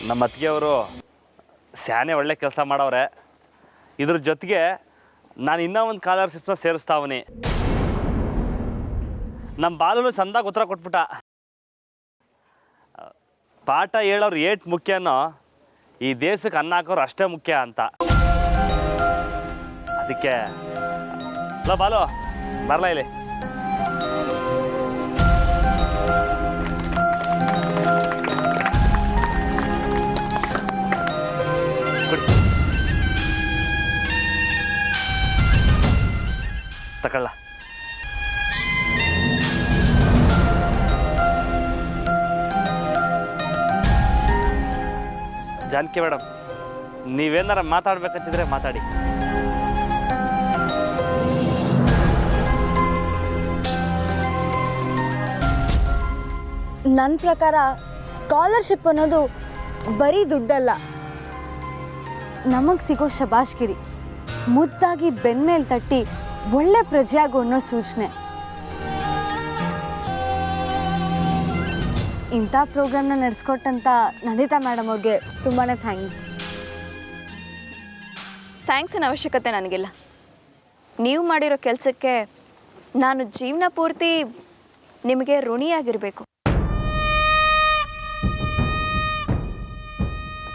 ನಮ್ಮ ಅತ್ತಿಗೆಯವರು ಸ್ಯಾನೆ ಒಳ್ಳೆ ಕೆಲಸ ಮಾಡವ್ರೆ. ಇದ್ರ ಜೊತೆಗೆ ನಾನು ಇನ್ನೂ ಒಂದು ಸ್ಕಾಲರ್ಶಿಪ್ನ ಸೇರಿಸ್ತಾವನಿ. ನಮ್ಮ ಬಾಲೂ ಚಂದಾಗಿ ಉತ್ತರ ಕೊಟ್ಬಿಟ್ಟ. ಪಾಠ ಹೇಳೋರು ಏಟ್ ಮುಖ್ಯನೋ ಈ ದೇಶಕ್ಕೆ ಅನ್ನ ಹಾಕೋರು ಅಷ್ಟೇ ಮುಖ್ಯ ಅಂತ. ಅದಕ್ಕೆ ಅಲ್ಲ ಬಾಲು ಬರಲ ಇಲ್ಲಿ. ತಕೊಳ್ಳ. ಜಾನಕಿ ಮೇಡಮ್, ನೀವೇನಾರ ಮಾತಾಡ್ಬೇಕಂತಿದ್ರೆ ಮಾತಾಡಿ. ನನ್ನ ಪ್ರಕಾರ ಸ್ಕಾಲರ್ಶಿಪ್ ಅನ್ನೋದು ಬರೀ ದುಡ್ಡಲ್ಲ, ನಮಗೆ ಸಿಗೋ ಶಬಾಷ್ಗಿರಿ, ಮುದ್ದಾಗಿ ಬೆನ್ಮೇಲೆ ತಟ್ಟಿ ಒಳ್ಳೆ ಪ್ರಜೆಯಾಗು ಅನ್ನೋ ಸೂಚನೆ. ಇಂಥ ಪ್ರೋಗ್ರಾಮ್ನ ನಡೆಸ್ಕೊಟ್ಟಂತ ನಂದಿತಾ ಮೇಡಮ್ ಅವ್ರಿಗೆ ತುಂಬಾ ಥ್ಯಾಂಕ್ಸಿನ ಅವಶ್ಯಕತೆ ನನಗಿಲ್ಲ. ನೀವು ಮಾಡಿರೋ ಕೆಲಸಕ್ಕೆ ನಾನು ಜೀವನ ಪೂರ್ತಿ ನಿಮಗೆ ಋಣಿಯಾಗಿರಬೇಕು.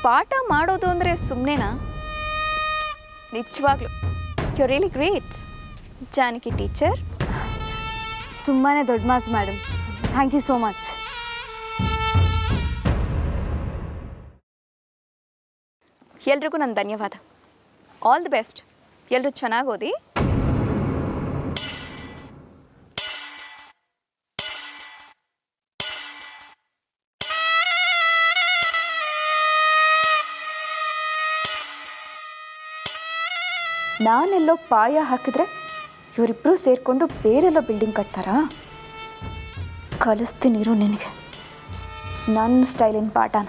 ಪಾಠ ಮಾಡೋದು ಅಂದರೆ ಸುಮ್ಮನೆನಾ? ನಿಜವಾಗ್ಲೂ you really great Janaki teacher. ತುಂಬಾ ದೊಡ್ಡ ಮಾತು madam, thank you so much. ಎಲ್ರಿಗೂ ನನ್ನ ಧನ್ಯವಾದ. All the best. ಎಲ್ಲರೂ ಚೆನ್ನಾಗಿ ಓದಿ. ನಾನೆಲ್ಲೋ ಪಾಯ ಹಾಕಿದ್ರೆ ಇವರಿಬ್ಬರು ಸೇರಿಕೊಂಡು ಬೇರೆಲ್ಲೋ ಬಿಲ್ಡಿಂಗ್ ಕಟ್ತಾರಾ? ಕಲಿಸ್ತೀನಿರು ನಿನಗೆ ನನ್ನ ಸ್ಟೈಲಿನ ಪಾಠನ.